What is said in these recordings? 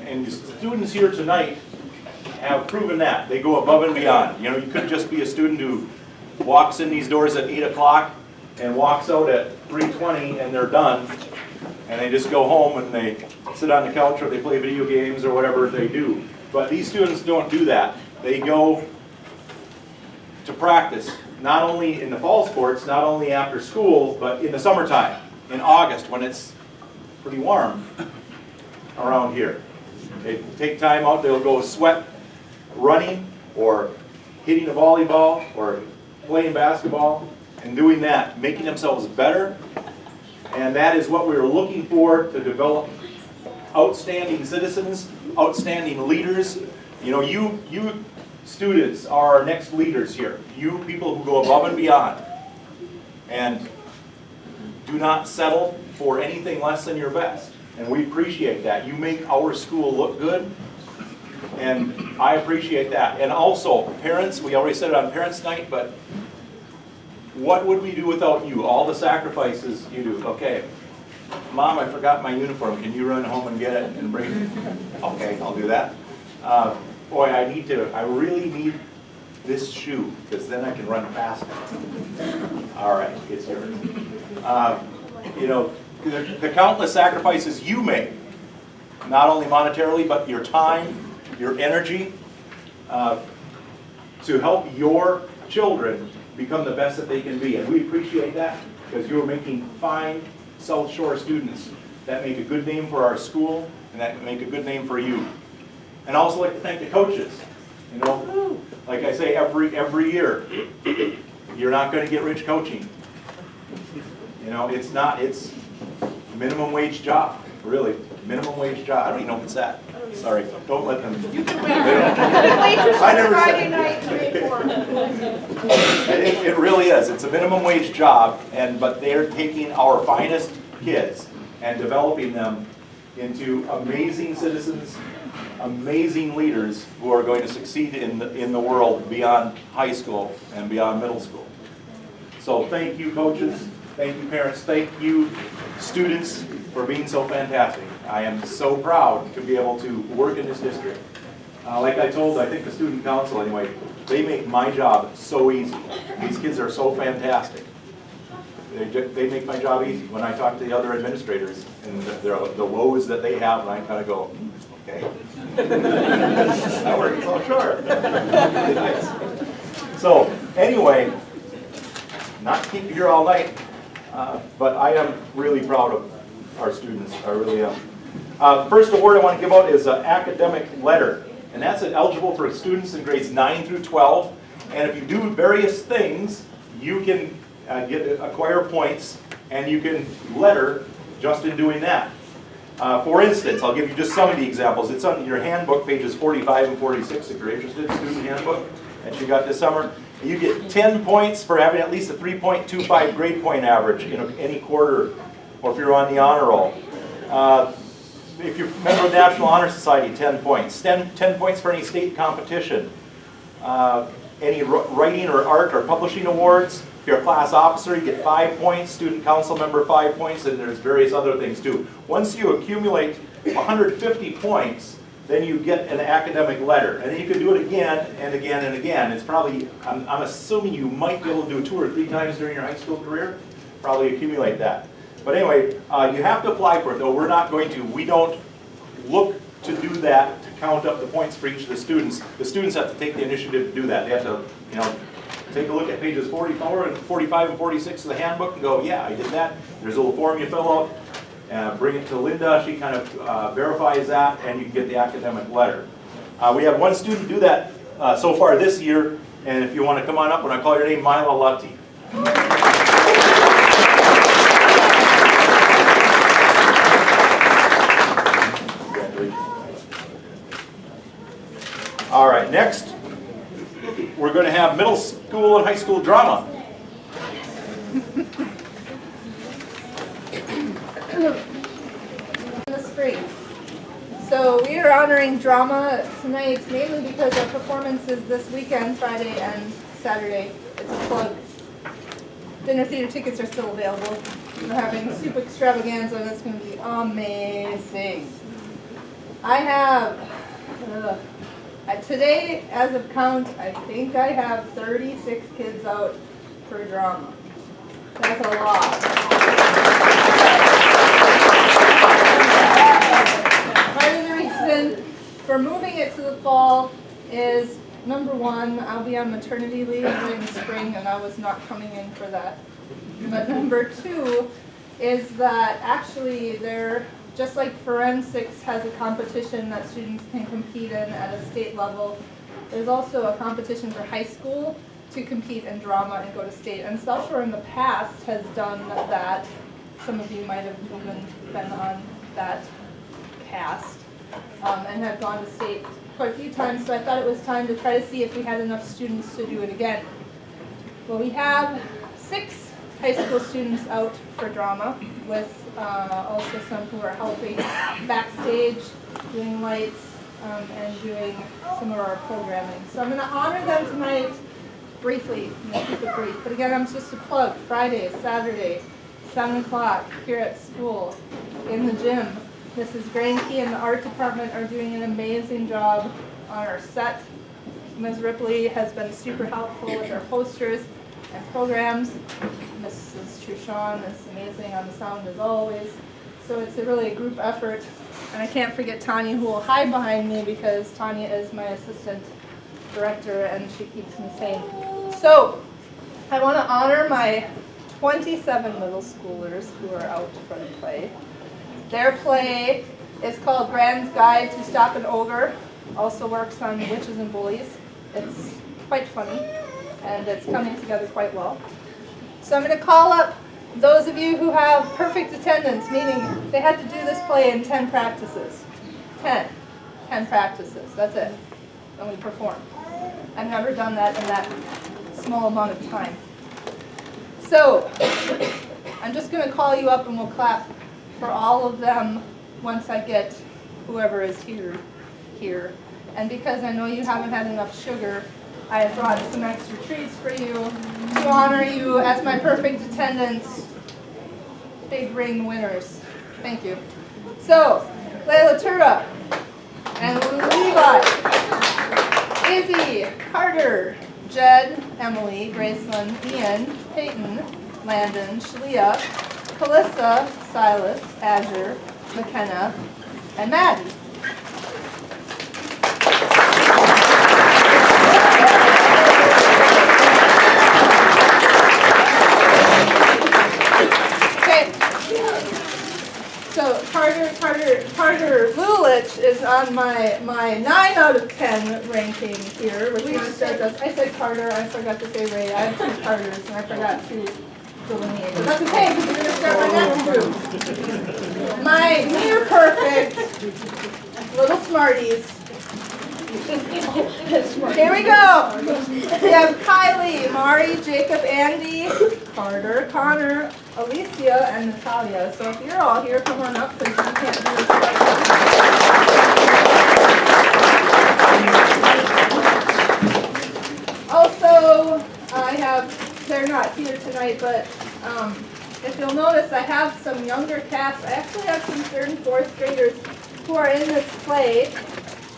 And the students here tonight have proven that. They go above and beyond. You know, you could just be a student who walks in these doors at 8 o'clock and walks out at 3:20 and they're done. And they just go home and they sit on the couch or they play video games or whatever they do. But these students don't do that. They go to practice, not only in the fall sports, not only after school, but in the summertime, in August when it's pretty warm around here. They take time out, they'll go sweat running or hitting a volleyball or playing basketball and doing that, making themselves better. And that is what we're looking for to develop outstanding citizens, outstanding leaders. You know, you students are our next leaders here. You people who go above and beyond and do not settle for anything less than your best. And we appreciate that. You make our school look good, and I appreciate that. And also, parents, we already said it on Parents' Night, but what would we do without you? All the sacrifices you do. Okay, Mom, I forgot my uniform. Can you run home and get it and bring it? Okay, I'll do that. Boy, I really need this shoe, because then I can run faster. All right, it's yours. You know, the countless sacrifices you make, not only monetarily, but your time, your energy, to help your children become the best that they can be. And we appreciate that, because you're making fine South Shore students that make a good name for our school and that make a good name for you. And I also like to thank the coaches. You know, like I say every year, you're not going to get rich coaching. You know, it's minimum wage job, really. Minimum wage job. I don't even know if it's that. Sorry, don't let them. You can waitress I never Friday said night to make more. It really is. It's a minimum wage job, but they're taking our finest kids and developing them into amazing citizens, amazing leaders who are going to succeed in the world beyond high school and beyond middle school. So thank you, coaches. Thank you, parents. Thank you, students, for being so fantastic. I am so proud to be able to work in this district. Like I told, I think the student council anyway, they make my job so easy. These kids are so fantastic. They make my job easy. When I talk to the other administrators and the woes that they have, and I kind of go, okay. That works, so sure. So anyway, not to keep you here all night, but I am really proud of our students. I really am. First award I want to give out is an academic letter, and that's eligible for students in grades 9 through 12. And if you do various things, you can acquire points, and you can letter just in doing that. For instance, I'll give you just some of the examples. It's on your handbook, pages 45 and 46, if you're interested, student handbook that you got this summer. You get 10 points for having at least a 3.25 grade point average in any quarter, or if you're on the honor roll. If you're a member of the National Honor Society, 10 points. 10 points for any state competition. Any writing or art or publishing awards. If you're a class officer, you get 5 points. Student council member, 5 points, and there's various other things too. Once you accumulate 150 points, then you get an academic letter. And then you can do it again and again and again. It's probably, I'm assuming you might be able to do it 2 or 3 times during your high school career. Probably accumulate that. But anyway, you have to apply for it, though. We don't look to do that to count up the points for each of the students. The students have to take the initiative to do that. They have to, take a look at pages 44 and 45 and 46 of the handbook and go, yeah, I did that. There's a little form you fill out, bring it to Linda. She kind of verifies that, and you can get the academic letter. We have one student do that so far this year, and if you want to come on up when I call your name, Mila Lutty. All right, next, we're going to have middle school and high school drama. In the spring. So we are honoring drama tonight mainly because our performance is this weekend, Friday and Saturday. It's a plug. Dinner theater tickets are still available. We're having soup extravaganza and it's going to be amazing. I have, today, as of count, I think I have 36 kids out for drama. That's a lot. Part of the reason for moving it to the fall is, number one, I'll be on maternity leave during the spring and I was not coming in for that. But number two is that actually they're, just like forensics has a competition that students can compete in at a state level, there's also a competition for high school to compete in drama and go to state. And South Shore in the past has done that. Some of you might have even been on that cast and have gone to state quite a few times. So I thought it was time to try to see if we had enough students to do it again. Well, we have 6 high school students out for drama with also some who are helping backstage, doing lights, and doing some of our programming. So I'm going to honor them tonight briefly. I'm going to keep it brief. But again, I'm just to plug Friday, Saturday, 7 o'clock here at school, in the gym. Mrs. Granke and the art department are doing an amazing job on our set. Ms. Ripley has been super helpful with our posters and programs. Mrs. Truchon is amazing on the sound as always. So it's really a group effort. And I can't forget Tanya, who will hide behind me because Tanya is my assistant director and she keeps me sane. So I want to honor my 27 middle schoolers who are out for the play. Their play is called Grand's Guide to Stop an Ogre. Also works on witches and bullies. It's quite funny and it's coming together quite well. So I'm going to call up those of you who have perfect attendance, meaning they had to do this play in 10 practices. 10 practices, that's it. And we perform. I've never done that in that small amount of time. So I'm just going to call you up and we'll clap for all of them once I get whoever is here. And because I know you haven't had enough sugar, I have brought some extra treats for you to honor you as my perfect attendance big ring winners. Thank you. So, Layla Tura and Levi, Izzy, Carter, Jed, Emily, Graceland, Ian, Peyton, Landon, Shalia, Calissa, Silas, Azure, McKenna, and Maddie. Okay. So Carter Lulich is on my 9 out of 10 ranking here, which means I said Carter, I forgot to say Ray. I have 2 Carters and I forgot to delineate. But that's okay, because we're going to start my next group. My near perfect little smarties. Here we go. We have Kylie, Mari, Jacob, Andy, Carter, Connor, Alicia, and Natalia. So if you're all here, come on up because you can't do this. Also, they're not here tonight, but if you'll notice, I have some younger cast. I actually have some 3rd and 4th graders who are in this play.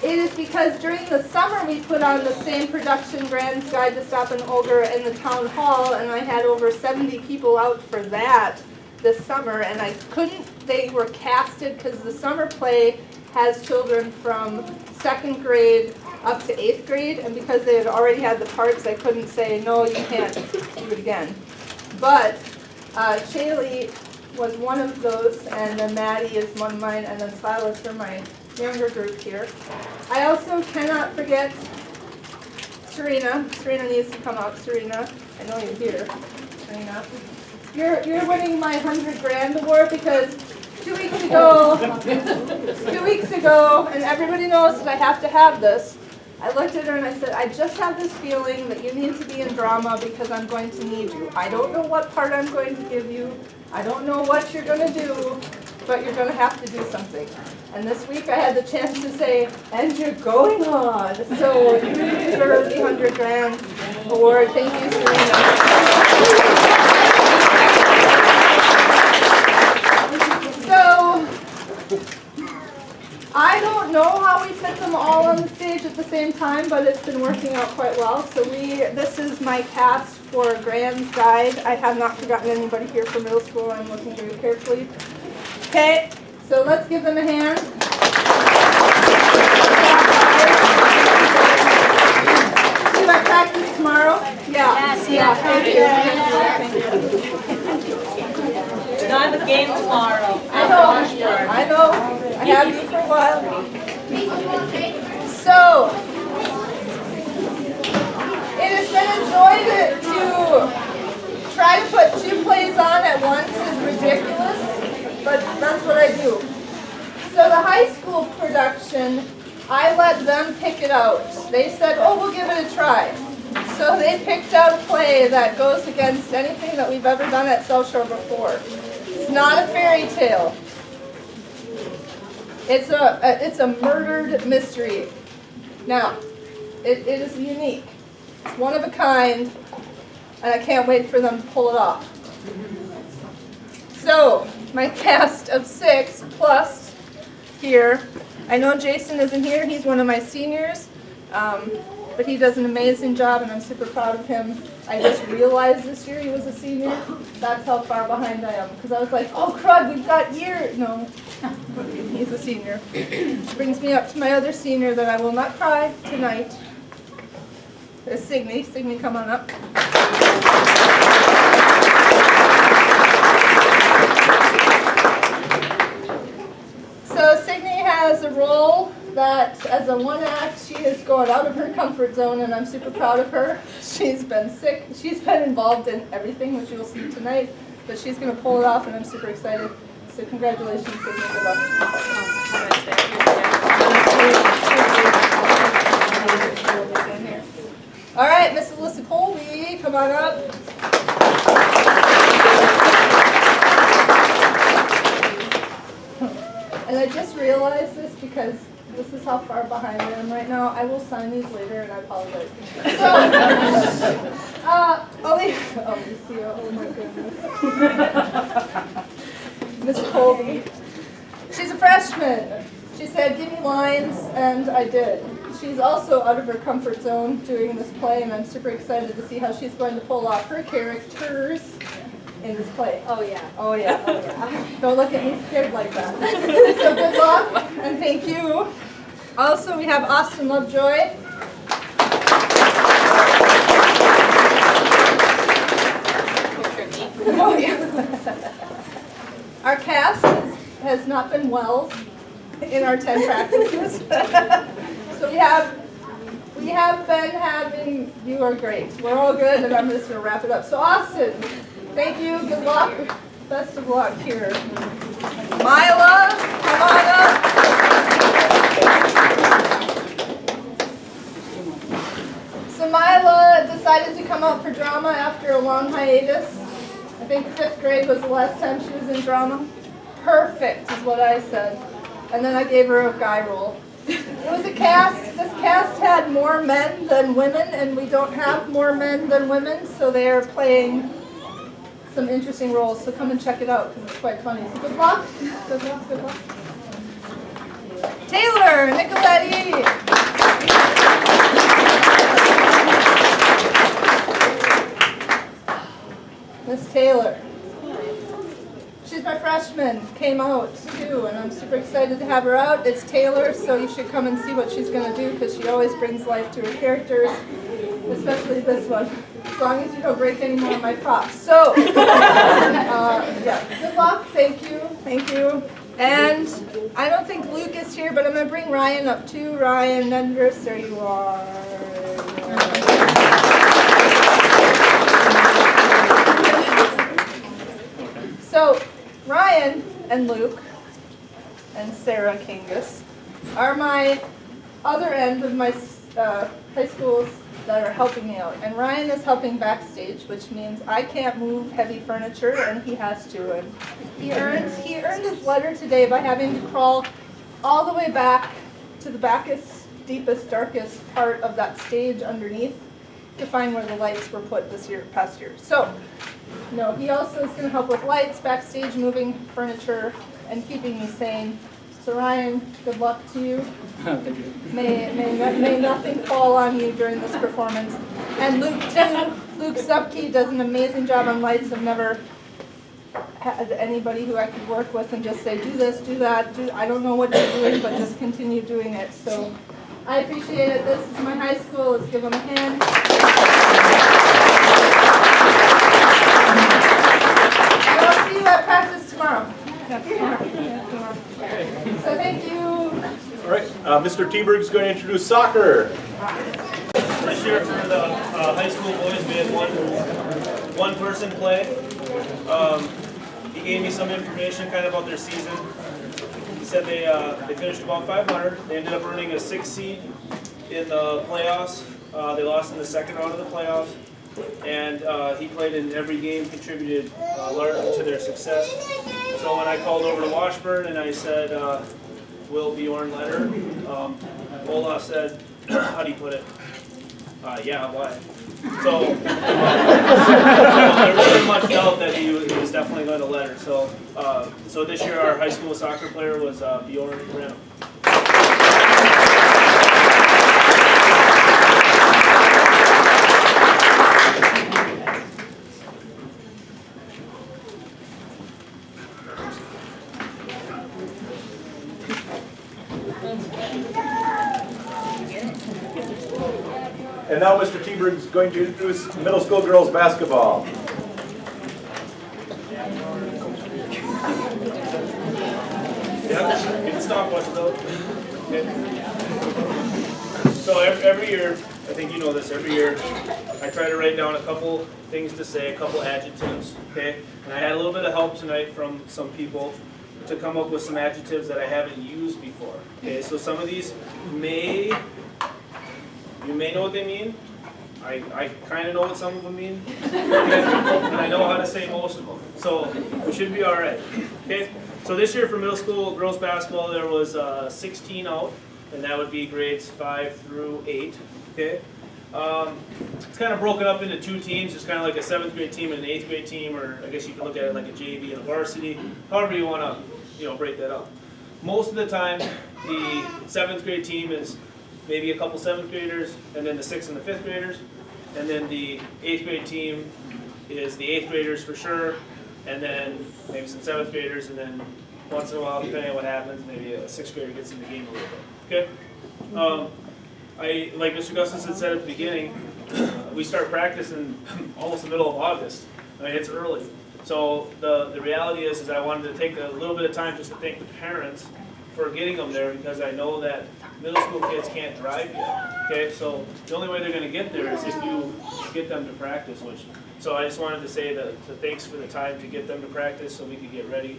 It is because during the summer we put on the same production, Grand's Guide to Stop an Ogre, in the town hall, and I had over 70 people out for that this summer, and I couldn't, they were casted because the summer play has children from 2nd grade up to 8th grade, and because they had already had the parts, I couldn't say, no, you can't do it again. But Shaylee was one of those, and then Maddie is one of mine, and then Silas for my younger group here. I also cannot forget Serena. Serena needs to come out. Serena, I know you're here. Serena, you're winning my 100 grand award because 2 weeks ago, and everybody knows that I have to have this. I looked at her and I said, I just have this feeling that you need to be in drama because I'm going to need you. I don't know what part I'm going to give you. I don't know what you're going to do, but you're going to have to do something. And this week I had the chance to say, and you're going on. So you deserve the 100 grand award. Thank you, Serena. So I don't don't know how we fit them all on the stage at the same time, but it's been working out quite well. So this is my cast for Grand's Guide. I have not forgotten anybody here for middle school. I'm looking very carefully. Okay, so let's give them a hand. See my practice tomorrow? Yeah. Thank you. I have a game tomorrow. I know. I have you for a while. So, it has been a joy to try to put 2 plays on at once is ridiculous, but that's what I do. So the high school production, I let them pick it out. They said, oh, we'll give it a try. So they picked out a play that goes against anything that we've ever done at South Shore before. It's not a fairy tale. It's a murdered mystery. Now, it is unique. It's one of a kind, and I can't wait for them to pull it off. So, my cast of 6 plus here. I know Jason isn't here. He's one of my seniors. But he does an amazing job, and I'm super proud of him. I just realized this year he was a senior. That's how far behind I am. Because I was like, oh crud, we've got years. No, he's a senior. Which brings me up to my other senior that I will not cry tonight. There's Signe. Signe, come on up. So Signe has a role that as a one act, she has gone out of her comfort zone, and I'm super proud of her. She's been sick. She's been involved in everything, which you'll see tonight, but she's going to pull it off, and I'm super excited. So congratulations, Signe. Good luck. All right, Miss Alyssa Colby, come on up. And I just realized this because this is how far behind I am right now. I will sign these later, and I apologize. So, Alicia, oh my goodness. Miss Colby. She's a freshman. She said, give me lines, and I did. She's also out of her comfort zone doing this play, and I'm super excited to see how she's going to pull off her characters in this play. Oh yeah. Oh yeah. Oh yeah. Don't look at me scared like that. So good luck and thank you. Also, we have Austin Lovejoy. Oh yeah. Our cast has not been well in our 10 practices. So we have been having, you are great. We're all good, and I'm just going to wrap it up. So Austin, thank you. Good luck. Best of luck here. Mila, come on up. So Mila decided to come out for drama after a long hiatus. I think 5th grade was the last time she was in drama. Perfect is what I said. And then I gave her a guy role. It was a cast. This cast had more men than women, and we don't have more men than women, so they are playing some interesting roles. So come and check it out because it's quite funny. So good luck. Good luck. Good luck. Taylor Nicoletti. Miss Taylor. She's my freshman, came out too, and I'm super excited to have her out. It's Taylor, so you should come and see what she's going to do because she always brings life to her characters, especially this one, as long as you don't break any more of my props. So, yeah, good luck, thank you. And I don't think Luke is here, but I'm going to bring Ryan up too. Ryan Nendris, there you are. So, Ryan and Luke and Sarah Kingus are my other end of my high schools that are helping me out. And Ryan is helping backstage, which means I can't move heavy furniture, and he has to. And he earned his letter today by having to crawl all the way back to the backest, deepest, darkest part of that stage underneath to find where the lights were put past year. So, he also is going to help with lights, backstage, moving furniture, and keeping me sane. So Ryan, good luck to you. Thank you. May nothing fall on you during this performance. And Luke too. Luke Subke does an amazing job on lights. I've never had anybody who I could work with and just say, do this, do that. I don't know what you're doing, but just continue doing it. So I appreciate it. This is my high school. Let's give them a hand. I'll see you at practice tomorrow. So thank you. All right, Mr. T-Berg's going to introduce soccer. This year for the high school boys, we had one person play. He gave me some information kind of about their season. He said they finished about 500. They ended up earning a 6th seed in the playoffs. They lost in the second round of the playoffs. And he played in every game, contributed largely to their success. So when I called over to Washburn and I said, will Bjorn let her? Olaf said, how do you put it? Yeah, why? So there wasn't much doubt that he was definitely going to let her. So this year our high school soccer player was Bjorn Renum. And now Mr. T-Berg is going to introduce middle school girls basketball. Yeah, get the stopwatches out. Okay. So every year, I think you know this, every year I try to write down a couple things to say, a couple adjectives, okay? And I had a little bit of help tonight from some people to come up with some adjectives that I haven't used before. Okay, so some of these you may know what they mean. I kind of know what some of them mean. And I know how to say most of them. So we should be all right. Okay. So this year for middle school girls basketball, there was 16 out, and that would be grades 5 through 8. Okay. It's kind of broken up into 2 teams. It's kind of like a 7th grade team and an 8th grade team, or I guess you can look at it like a JV and a varsity. However you want to, break that up. Most of the time, the 7th grade team is maybe a couple 7th graders, and then the 6th and the 5th graders, and then the 8th grade team is the 8th graders for sure, and then maybe some 7th graders, and then once in a while, depending on what happens, maybe a 6th grader gets in the game a little bit. Okay. Like Mr. Gustafson said at the beginning, we start practice in almost the middle of August. I mean, it's early. So the reality is I wanted to take a little bit of time just to thank the parents for getting them there, because I know that middle school kids can't drive yet. Okay, so the only way they're going to get there is if you get them to practice. So I just wanted to say the thanks for the time to get them to practice so we could get ready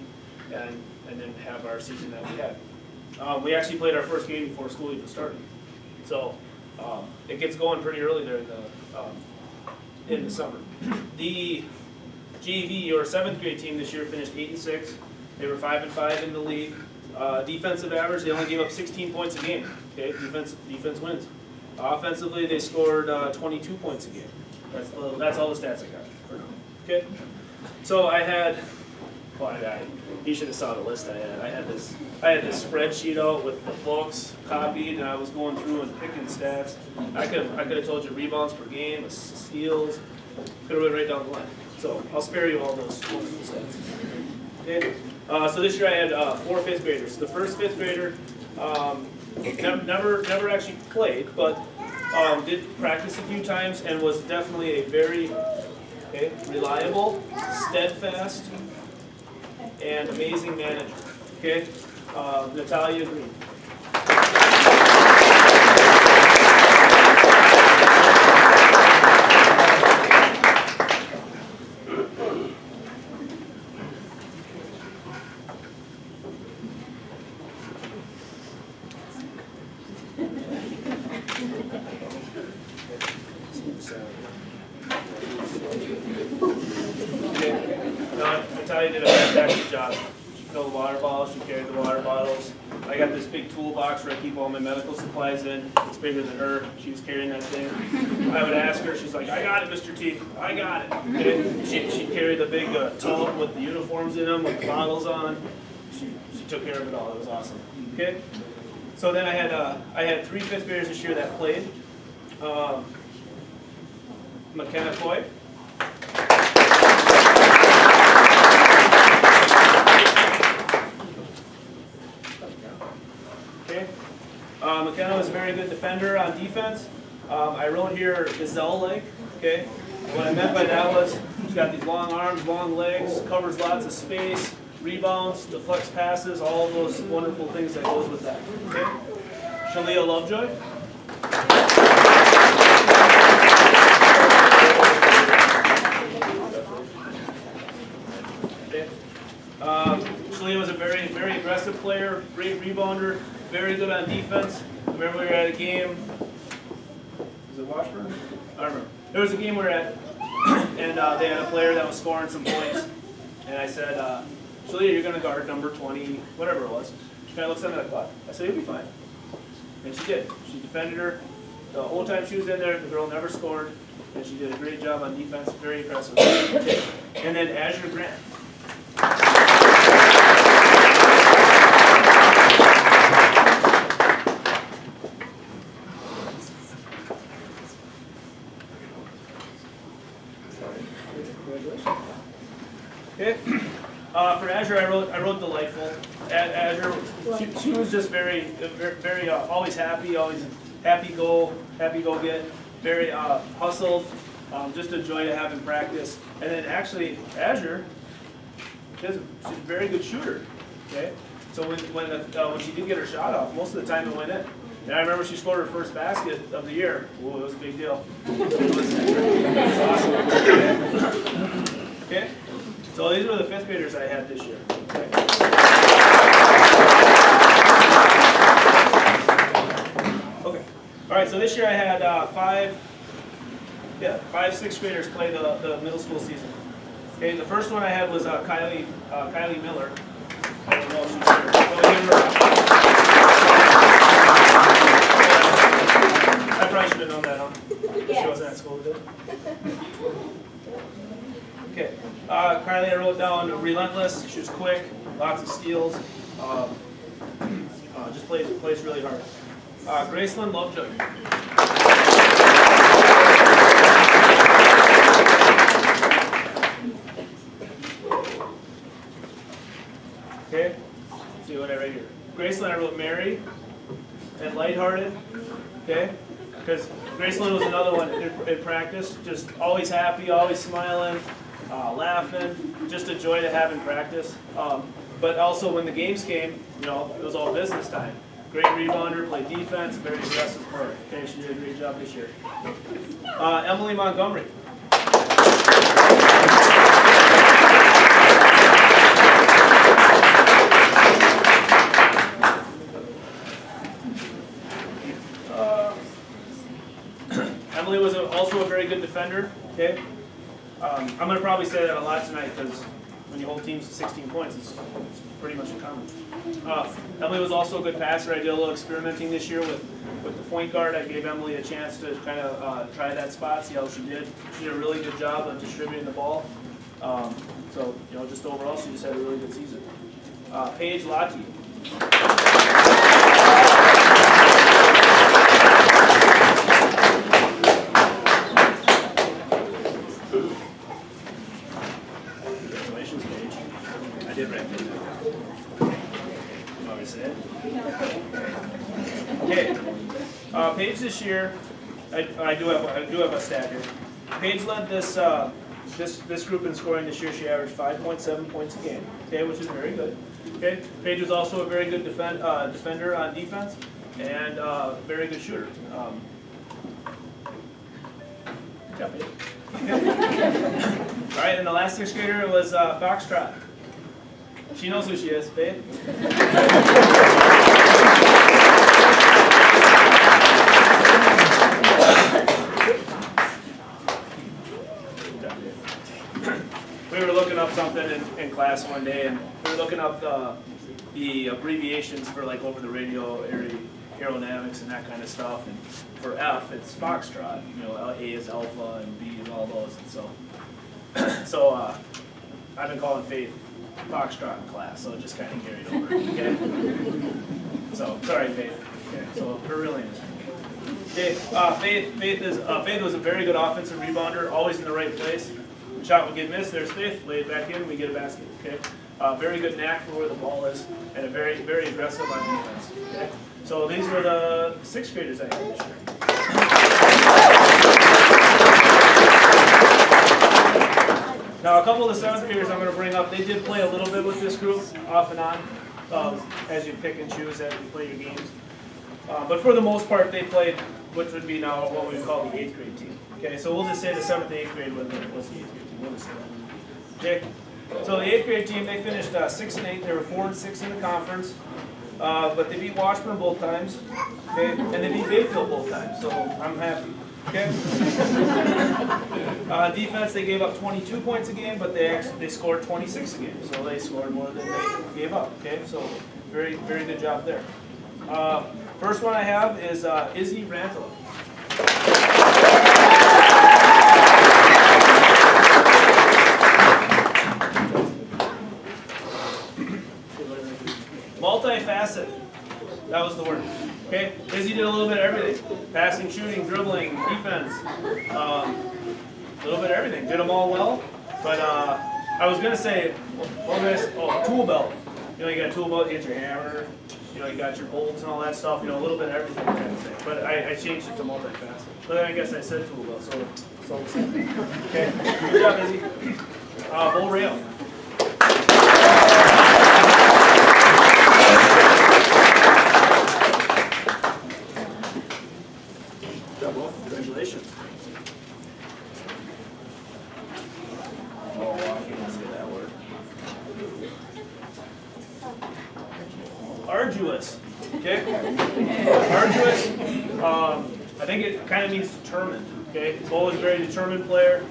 and then have our season that we had. We actually played our first game before school even started. So it gets going pretty early there in the summer. The JV or 7th grade team this year finished 8-6. They were 5-5 in the league. Defensive average, they only gave up 16 points a game. Okay, defense wins. Offensively, they scored 22 points a game. That's all the stats I got for now. Okay, so I had. You should have saw the list I had. I had this spreadsheet out with the books copied, and I was going through and picking stats. I could have told you rebounds per game, steals. Could have went right down the line. So I'll spare you all those wonderful stats. Okay. So this year I had 4 5th graders. The first 5th grader never actually played, but did practice a few times and was definitely a very reliable, steadfast, and amazing manager. Okay, Natalia Green. Natalia did a fantastic job. She filled the water bottles, she carried the water bottles. I got this big toolbox where I keep all my medical supplies in. It's bigger than her. She was carrying that thing. I would ask her, she's like, I got it, Mr. T. I got it. Okay? She'd carry the big tub with the uniforms in them, with the bottles on. She took care of it all. It was awesome. Okay. So then I had 3 fifth graders this year that played. McKenna Coy. Okay. McKenna was a very good defender on defense. I wrote here gazelle-like. Okay. What I meant by that was she's got these long arms, long legs, covers lots of space, rebounds, deflects passes, all of those wonderful things that goes with that. Okay. Shalia Lovejoy. Okay. Shalia was a very, very aggressive player, great rebounder, very good on defense. I remember we were at a game. Was it Washburn? I don't remember. There was a game we were at, and they had a player that was scoring some points. And I said, Shalia, you're going to guard number 20, whatever it was. She kind of looks at me like, what? I said, you'll be fine. And she did. She defended her. The whole time she was in there, the girl never scored. And she did a great job on defense, very impressive. And then Azure Grant. Okay. For Azure, I wrote delightful. Azure, she was just very, always happy go get, very hustled, just a joy to have in practice. And then actually, Azure, she's a very good shooter. Okay. So when she did get her shot off, most of the time it went in. And I remember she scored her first basket of the year. Whoa, it was a big deal. It was awesome. Okay. So these were the fifth graders I had this year. Okay. Okay. All right. So this year I had 5 sixth graders play the middle school season. Okay. The first one I had was Kylie Miller. I don't know if she's here. I probably should have known that, huh? Yes. She wasn't at school today. Okay, Kylie, I wrote down relentless. She was quick, lots of steals. Just plays really hard. Graceland Lovejoy. Okay, let's see what I write here. Graceland, I wrote merry and lighthearted. Okay, because Graceland was another one in practice, just always happy, always smiling. Laughing, just a joy to have in practice. But also when the games came, it was all business time. Great rebounder, played defense, very aggressive player. Okay, she did a great job this year. Emily Montgomery. Emily was also a very good defender. Okay. I'm going to probably say that a lot tonight because when you hold teams to 16 points, it's pretty much a common. Emily was also a good passer. I did a little experimenting this year with the point guard. I gave Emily a chance to kind of try that spot, see how she did. She did a really good job of distributing the ball. So, just overall, she just had a really good season. Paige Lottie. I did write that down. You want me to say it? Okay. Paige this year, I do have a stat here. Paige led this group in scoring this year. She averaged 5.7 points a game. Okay, which is very good. Okay. Paige was also a very good defender on defense and very good shooter. Good job, Paige. All right, and the last sixth grader was Foxtrot. She knows who she is, babe. We were looking up something in class one day, and we were looking up the abbreviations for like over the radio aerodynamics and that kind of stuff. And for F, it's Foxtrot. A is alpha and B is all those. And so I've been calling Faith Foxtrot in class, so it just kind of carried over. Okay. So, sorry, Faith. Okay, so her real name is. Okay, Faith was a very good offensive rebounder, always in the right place. Shot would get missed, there's Faith, lay it back in, we get a basket. Okay, very good knack for where the ball is, and a very aggressive on defense. Okay, so these were the 6th graders I had this year. Now, a couple of the 7th graders I'm going to bring up, they did play a little bit with this group, off and on, as you pick and choose as you play your games. But for the most part, they played, which would be now what we would call the 8th grade team. Okay, so we'll just say the 7th and 8th grade was the 8th grade team. We'll just say that. Okay, so the 8th grade team, they finished 6 and 8. They were 4 and 6 in the conference, but they beat Washburn both times, okay, and they beat Bayfield both times. So I'm happy. Okay. Defense, they gave up 22 points a game, but they scored 26 a game, so they scored more than they gave up. Okay, so very good job there. First one I have is Izzy Rantala. Multifaceted. That was the word. Okay, Izzy did a little bit of everything: passing, shooting, dribbling, defense, a little bit of everything. Did them all well. But I was gonna say, tool belt. You know, you got a tool belt, you got your hammer, you know, you got your bolts and all that stuff. You know, a little bit of everything kind of thing. But I changed it to multifaceted. But then I guess I said tool belt, so the same thing. Okay, good job, Izzy. Bull rail. Congratulations. Oh, I can't say that word. Arduous. Okay? Arduous. I think it kind of means determined. Okay? Bo is a very determined player.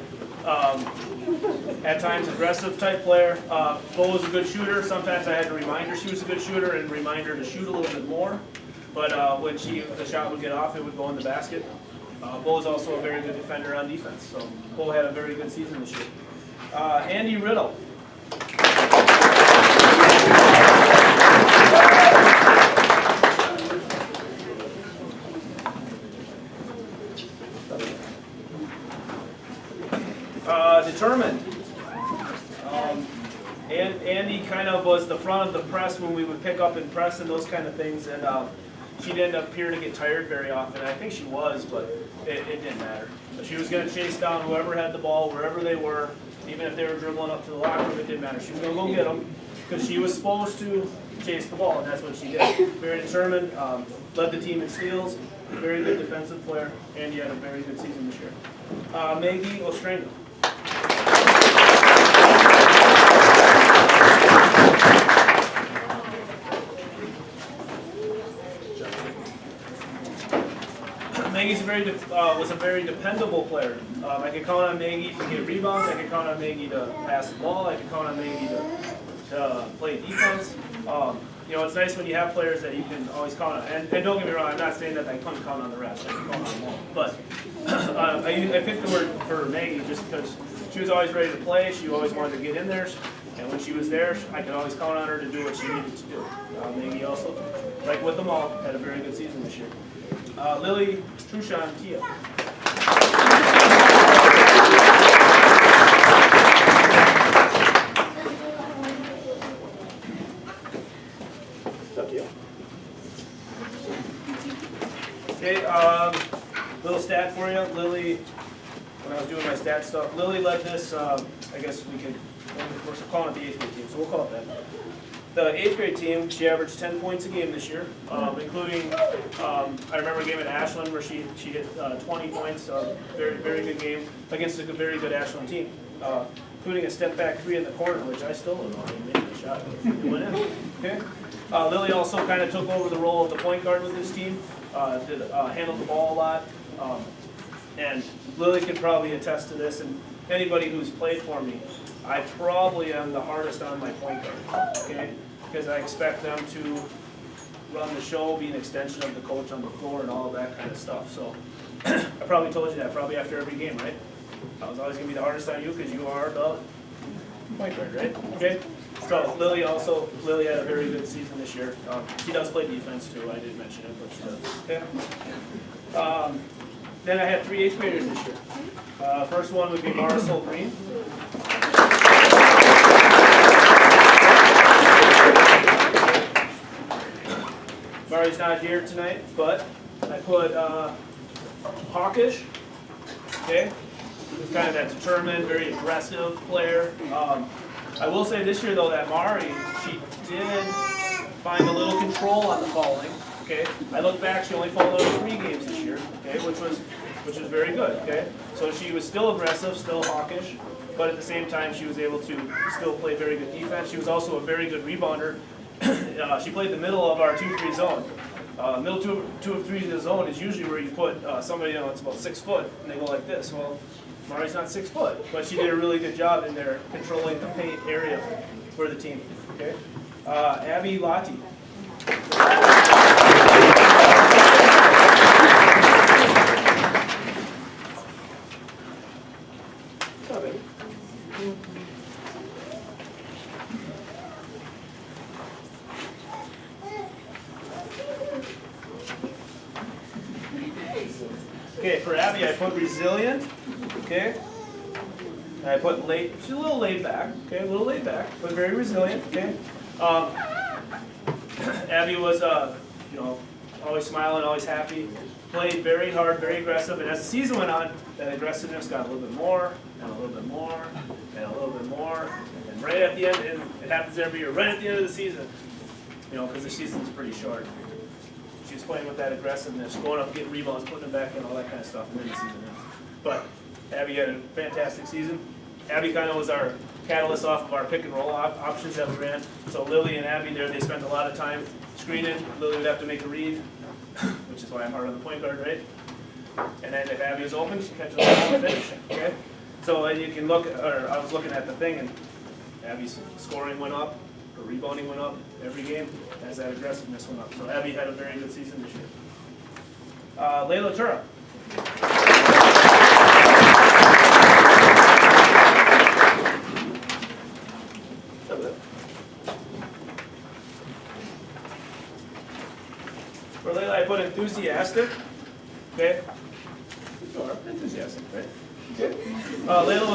At times aggressive type player. Bo was a good shooter. Sometimes I had to remind her she was a good shooter and remind her to shoot a little bit more. But when the shot would get off, it would go in the basket. Bo is also a very good defender on defense, so Bo had a very good season this year. Andy Riddle. Determined. And Andy kind of was the front of the press when we would pick up and press and those kind of things, and she didn't appear to get tired very often. I think she was, but it didn't matter. But she was going to chase down whoever had the ball, wherever they were, even if they were dribbling up to the locker room, it didn't matter. She was going to go get them because she was supposed to chase the ball, and that's what she did. Very determined, led the team in steals, very good defensive player, and he had a very good season this year. Maggie Ostranga. Maggie's was a very dependable player. I could count on Maggie to get rebounds. I could count on Maggie to pass the ball. I could count on Maggie to play defense. You know, it's nice when you have players that you can always count on. And don't get me wrong, I'm not saying that I couldn't count on the rest. I can count on them all. But I picked the word for Maggie just because she was always ready to play. She always wanted to get in there. And when she was there, I could always count on her to do what she needed to do. Maggie also, like with them all, had a very good season this year. Lily Trushan Tia. Okay, little stat for you. Lily, when I was doing my stat stuff, Lily led this, I guess we're calling it the 8th grade team, so we'll call it that. The 8th grade team, she averaged 10 points a game this year, including, I remember a game at Ashland where she hit 20 points, very good game against a very good Ashland team, including a step back 3 in the corner, which I still don't know how to make the shot. It went in. Okay. Lily also kind of took over the role of the point guard with this team, handled the ball a lot, and Lily can probably attest to this, and anybody who's played for me, I probably am the hardest on my point guard, okay? Because I expect them to run the show, be an extension of the coach on the floor and all of that kind of stuff. So I probably told you that probably after every game, right? I was always going to be the hardest on you because you are the point guard, right? Okay? So Lily had a very good season this year. She does play defense too, I didn't mention it, but she does. Okay. Then I had 3 8th graders this year. First one would be Marisol Green. Mari's not here tonight, but I put hawkish, okay? Who's kind of that determined, very aggressive player. I will say this year though that Mari, she did find a little control on the falling, okay? I look back, she only fouled out 3 games this year, okay, which was very good, okay? So she was still aggressive, still hawkish, but at the same time she was able to still play very good defense. She was also a very good rebounder. She played the middle of our 2-3 zone. Middle 2 of 3 zone is usually where you put somebody, that's about 6 foot, and they go like this. Well, Mari's not 6 foot, but she did a really good job in there controlling the paint area for the team. Okay, Abby Lottie. What's up, baby? Okay, for Abby, I put resilient. Okay, and I put late. She's a little laid back. Okay, a little laid back, but very resilient. Okay, Abby was, always smiling, always happy. Played very hard, very aggressive, and as the season went on, that aggressiveness got a little bit more, and a little bit more, and a little bit more, and right at the end, and it happens every year. Right at the end of the season, because the season's pretty short. She was playing with that aggressiveness, going up, getting rebounds, putting them back in, all that kind of stuff, and then the season ends. But Abby had a fantastic season. Abby kind of was our catalyst off of our pick and roll options that we ran. So Lily and Abby there, they spent a lot of time screening. Lily would have to make a read, which is why I'm hard on the point guard, right? And then if Abby was open, she catches the ball and finish. Okay? So you can look, or I was looking at the thing, and Abby's scoring went up, her rebounding went up every game as that aggressiveness went up. So Abby had a very good season this year. Layla Tura. For Layla, I put enthusiastic. Okay. You are enthusiastic, right? Okay. Layla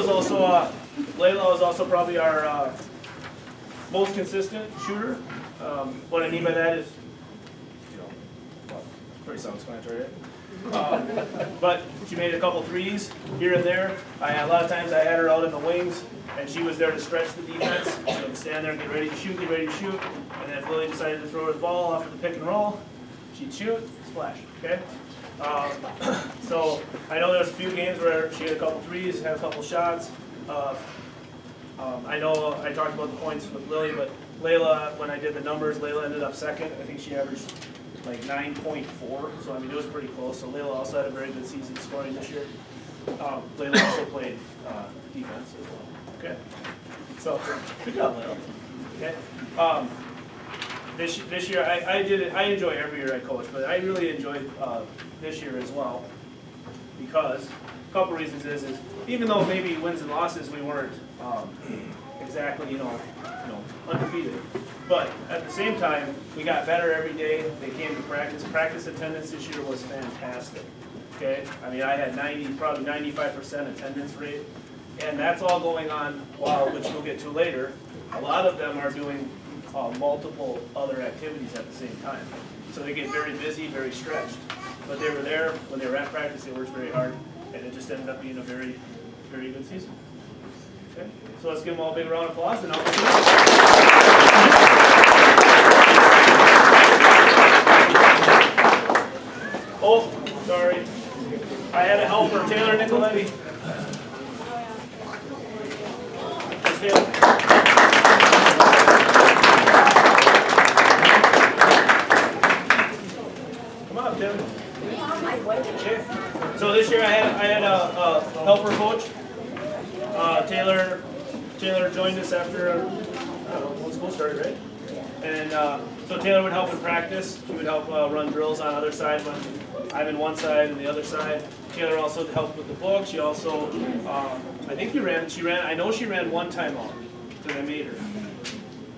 was also probably our most consistent shooter. What I mean by that is, pretty self-explanatory, right? But she made a couple threes here and there. A lot of times I had her out in the wings, and she was there to stretch the defense. So to stand there and get ready to shoot. And then if Lily decided to throw the ball off of the pick and roll, she'd shoot, splash, okay? So I know there was a few games where she had a couple threes, had a couple shots. I know I talked about the points with Lily, but Layla, when I did the numbers, Layla ended up second. I think she averaged like 9.4, so I mean it was pretty close. So Layla also had a very good season scoring this year. Layla also played defense as well. Okay, so good job, Layla. Okay, this year I enjoy every year I coach, but I really enjoyed this year as well because a couple reasons is even though maybe wins and losses we weren't exactly undefeated. But at the same time, we got better every day. They came to practice. Practice attendance this year was fantastic. Okay, I mean I had probably 95% attendance rate, and that's all going on while, which we'll get to later. A lot of them are doing multiple other activities at the same time, so they get very busy, very stretched. But they were there when they were at practice. They worked very hard, and it just ended up being a very, very good season. Okay, so let's give them all a big round of applause, and I'll Oh, sorry. I had a helper, Taylor Nicoletti. Taylor. Come on, Taylor. Okay. So this year I had a helper coach. Taylor joined us after, I don't know, when school started, right? And so Taylor would help in practice. She would help run drills on the other side when I'm in one side and the other side. Taylor also helped with the book. She also, I know she ran one timeout because I made her.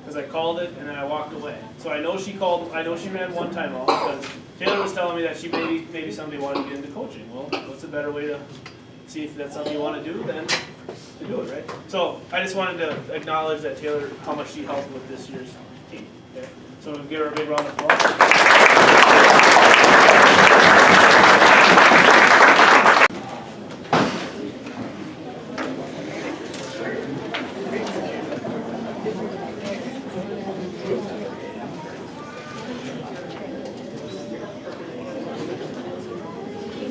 because I called it and then I walked away. So I know she called, I know she ran one time out because Taylor was telling me that she maybe somebody wanted to get into coaching. Well, what's a better way to see if that's something you want to do than to do it, right? So I just wanted to acknowledge that Taylor, how much she helped with this year's team. Okay? So we'll give her a big round of applause.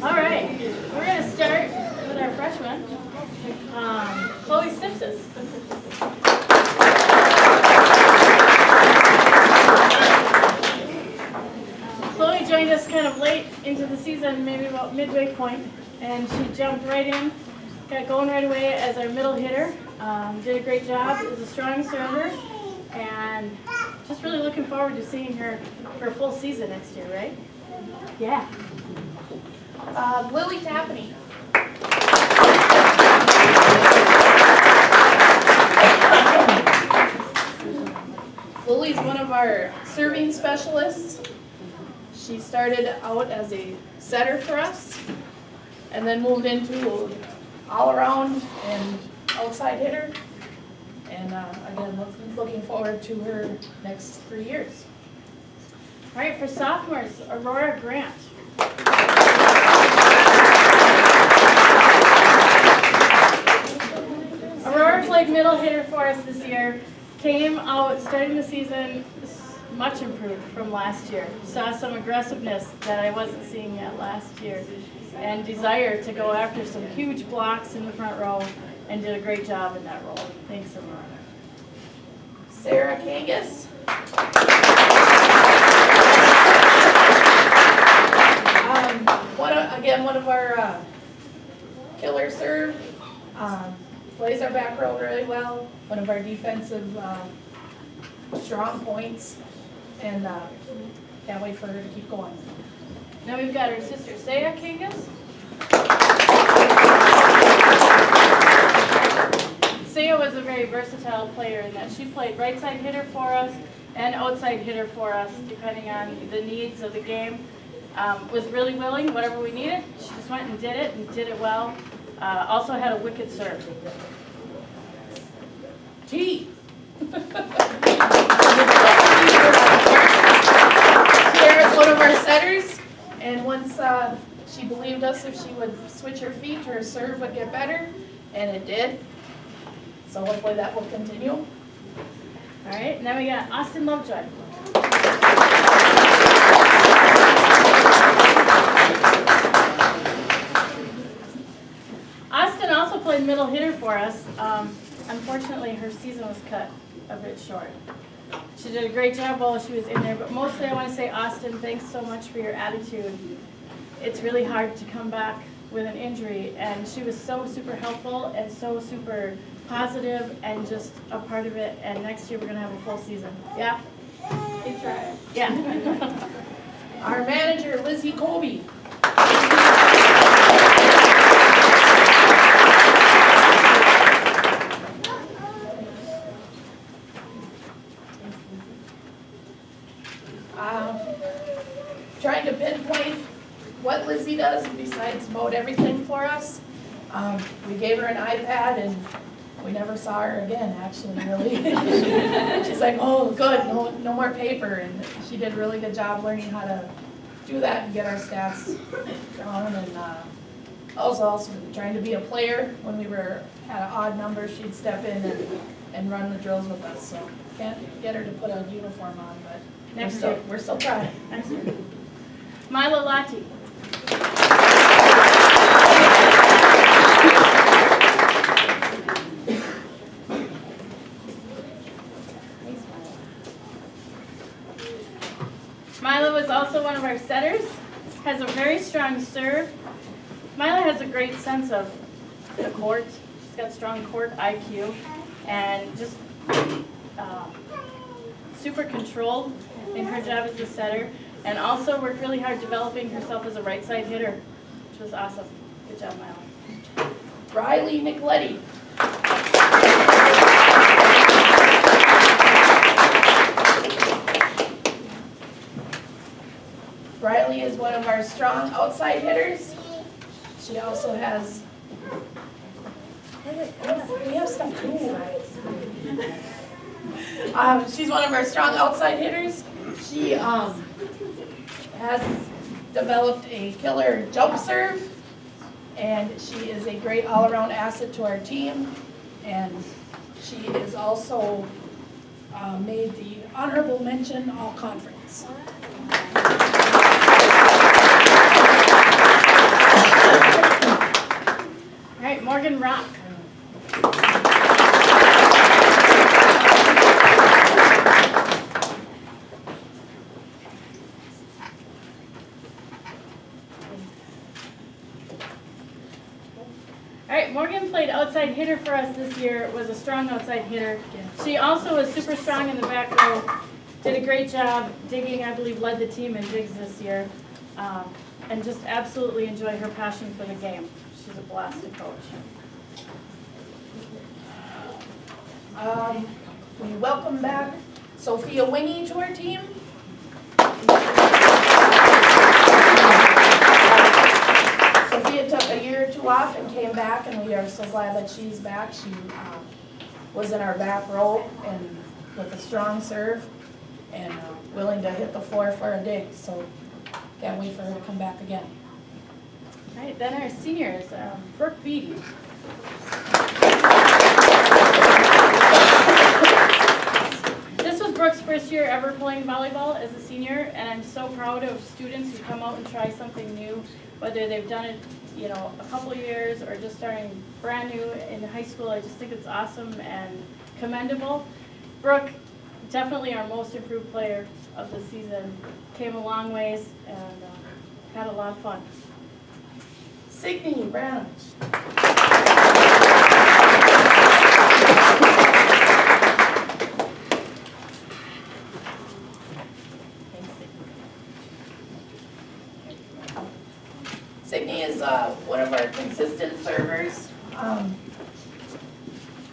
All right, we're gonna start with our freshman, Chloe Simpson. Chloe joined us kind of late into the season, maybe about midway point, and she jumped right in, got going right away as our middle hitter. Did a great job, is a strong server, and just really looking forward to seeing her for a full season next year, right? Yeah. Lily Tapney. Lily's one of our serving specialists. She started out as a setter for us and then moved into all-around and outside hitter. And again, looking forward to her next 3 years. All right, for sophomores, Aurora Grant. Aurora played middle hitter for us this year. Came out starting the season much improved from last year. Saw some aggressiveness that I wasn't seeing yet last year, and desire to go after some huge blocks in the front row, and did a great job in that role. Thanks, Aurora. Sarah Kangas. One of our killer serve. Plays our back row really well. One of our defensive strong points, and can't wait for her to keep going. Now we've got our sister Saya Kangas. Saya was a very versatile player in that she played right side hitter for us and outside hitter for us, depending on the needs of the game. Was really willing, whatever we needed. She just went and did it well. Also had a wicked serve. T. Sarah's one of our setters, and once she believed us, if she would switch her feet, her serve would get better, and it did. So hopefully that will continue. All right, now we got Austin Lovejoy. Austin also played middle hitter for us. Unfortunately, her season was cut a bit short. She did a great job while she was in there, but mostly I want to say, Austin, thanks so much for your attitude. It's really hard to come back with an injury, and she was so super helpful and so super positive and just a part of it, and next year we're going to have a full season. Yeah? Keep trying. Yeah. Our manager, Lizzie Colby. Trying to pinpoint what Lizzie does besides about everything for us. We gave her an iPad and we never saw her again, actually, really. She's like, oh, good, no more paper. And she did a really good job learning how to do that and get our stats down. And also trying to be a player. When we were at an odd number, she'd step in and run the drills with us. So can't get her to put a uniform on, but next year we're still trying. Next year. Mila Lati. Mila was also one of our setters, has a very strong serve. Mila has a great sense of the court. She's got strong court IQ and just super controlled in her job as a setter, and also worked really hard developing herself as a right side hitter, which was awesome. Good job, Mila. Riley Nicoletti. Riley is one of our strong outside hitters. She also has, we have stuff too. She's one of our strong outside hitters. She has developed a killer jump serve, and she is a great all-around asset to our team. And she is also made the honorable mention all conference. All right, Morgan Rock. All right, Morgan played outside hitter for us this year, was a strong outside hitter. She also was super strong in the back row, did a great job digging, I believe led the team in digs this year, and just absolutely enjoy her passion for the game. She's a blast to coach. We welcome back Sophia Wingy to our team. Sophia took a year or two off and came back, and we are so glad that she's back. She was in our back row and with a strong serve and willing to hit the floor for a dig. So can't wait for her to come back again. All right, then our seniors, Brooke Beatty. This was Brooke's first year ever playing volleyball as a senior, and I'm so proud of students who come out and try something new, whether they've done it, you know, a couple years or just starting brand new in high school. I just think it's awesome and commendable. Brooke, definitely our most improved player of the season, came a long ways and had a lot of fun. Signe Brown. Signe is one of our consistent servers.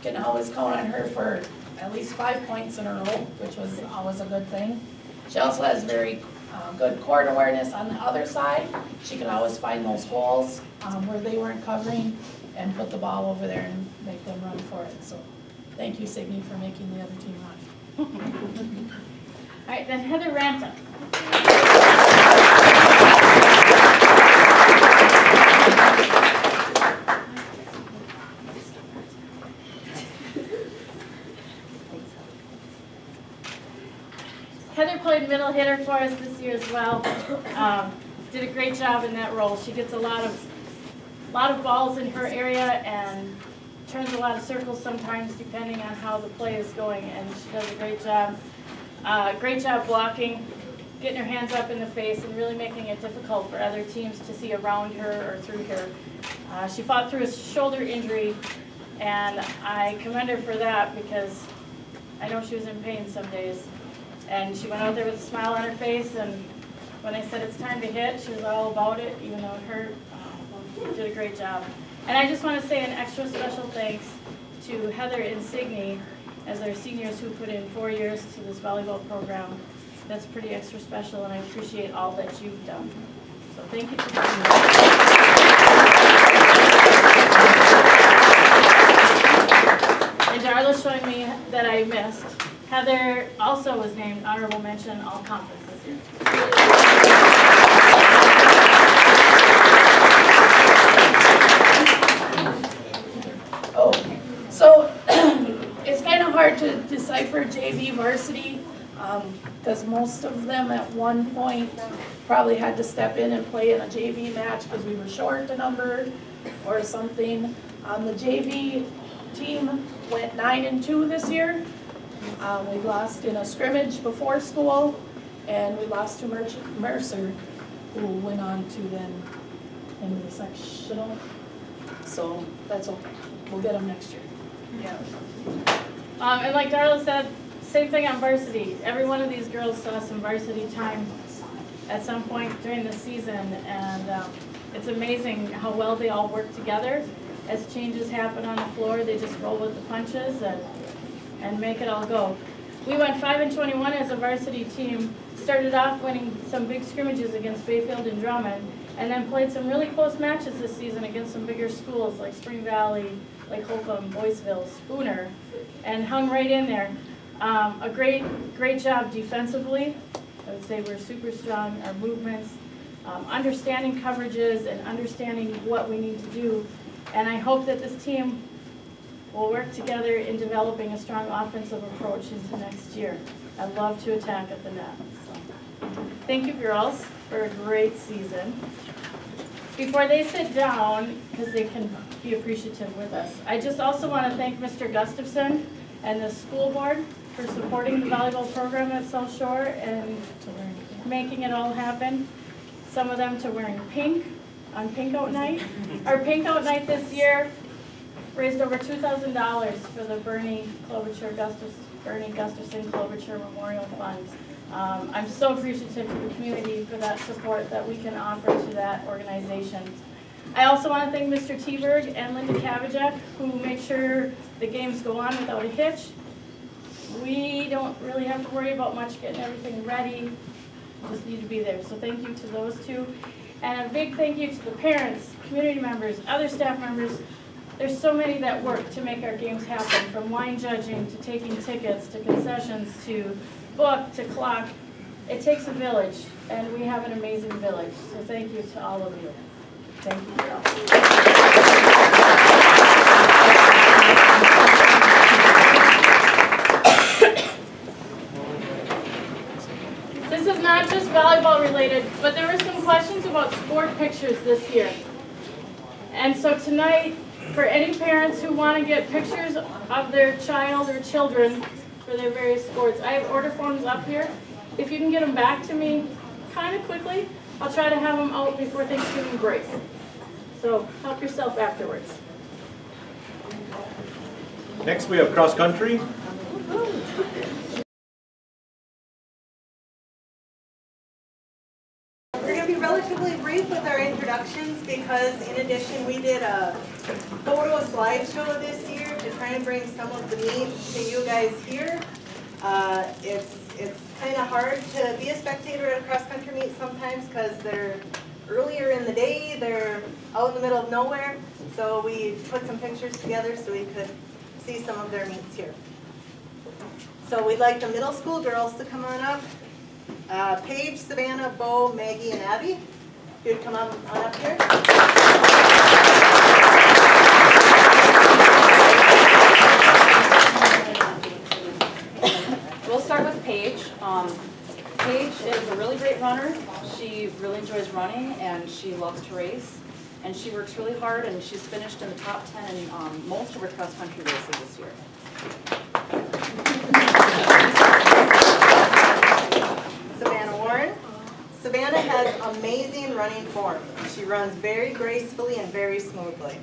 Can always count on her for at least 5 points in a row, which was always a good thing. She also has very good court awareness on the other side. She can always find those holes where they weren't covering and put the ball over there and make them run for it. So thank you, Signe, for making the other team run. All right, then Heather Ranta. Heather played middle hitter for us this year as well. Did a great job in that role. She gets a lot of balls in her area and turns a lot of circles sometimes depending on how the play is going, and she does a great job. Great job blocking, getting her hands up in the face and really making it difficult for other teams to see around her or through her. She fought through a shoulder injury, and I commend her for that because I know she was in pain some days. And she went out there with a smile on her face, and when I said it's time to hit, she was all about it, even though it hurt. Did a great job. And I just want to say an extra special thanks to Heather and Signe as our seniors who put in 4 years to this volleyball program. That's pretty extra special, and I appreciate all that you've done. So thank you for doing that. And Darla's showing me that I missed. Heather also was named honorable mention all conference this year. Oh, so it's kind of hard to decipher JV varsity because most of them at one point probably had to step in and play in a JV match because we were short a number or something. The JV team went 9-2 this year. We lost in a scrimmage before school, and we lost to Mercer, who went on to then in the sectional. So that's okay. We'll get them next year. Yeah. And like Darla said, same thing on varsity. Every one of these girls saw some varsity time at some point during the season, and it's amazing how well they all work together. As changes happen on the floor, they just roll with the punches and make it all go. We went 5-21 as a varsity team started off winning some big scrimmages against Bayfield and Drummond, and then played some really close matches this season against some bigger schools like Spring Valley, like Holcomb, Boyceville, Spooner, and hung right in there. A great job defensively. I would say we're super strong. Our movements, understanding coverages, and understanding what we need to do. And I hope that this team will work together in developing a strong offensive approach into next year. I love to attack at the net. So, thank you, girls, for a great season. Before they sit down, because they can be appreciative with us, I just also want to thank Mr. Gustafson and the school board for supporting the volleyball program at South Shore and making it all happen. Some of them to wearing pink on Pink Out Night. Our Pink Out Night this year raised over $2,000 for the Bernie Gustafson Klobuchar Memorial Fund. I'm so appreciative to the community for that support that we can offer to that organization. I also want to thank Mr. Teberg and Linda Kavajek, who make sure the games go on without a hitch. We don't really have to worry about much getting everything ready. We just need to be there. So thank you to those two. And a big thank you to the parents, community members, other staff members. There's so many that work to make our games happen, from wine judging to taking tickets to concessions to book to clock. It takes a village, and we have an amazing village. So thank you to all of you. Thank you, girls. This is not just volleyball related, but there were some questions about sport pictures this year. And so tonight, for any parents who want to get pictures of their child or children for their various sports, I have order forms up here. If you can get them back to me kind of quickly, I'll try to have them out before Thanksgiving break. So help yourself afterwards. Next we have cross country. We're going to be relatively brief with our introductions because in addition we did a photo slideshow this year to try and bring some of the meets to you guys here. It's kind of hard to be a spectator at a cross-country meet sometimes because they're earlier in the day, they're out in the middle of nowhere. So we put some pictures together so we could see some of their meets here. So we'd like the middle school girls to come on up. Paige, Savannah, Bo, Maggie, and Abby. If you'd come on up here. We'll start with Paige. Paige is a really great runner. She really enjoys running and she loves to race. And she works really hard and she's finished in the top 10 in most of her cross-country races this year. Savannah Warren. Savannah has amazing running form. She runs very gracefully and very smoothly.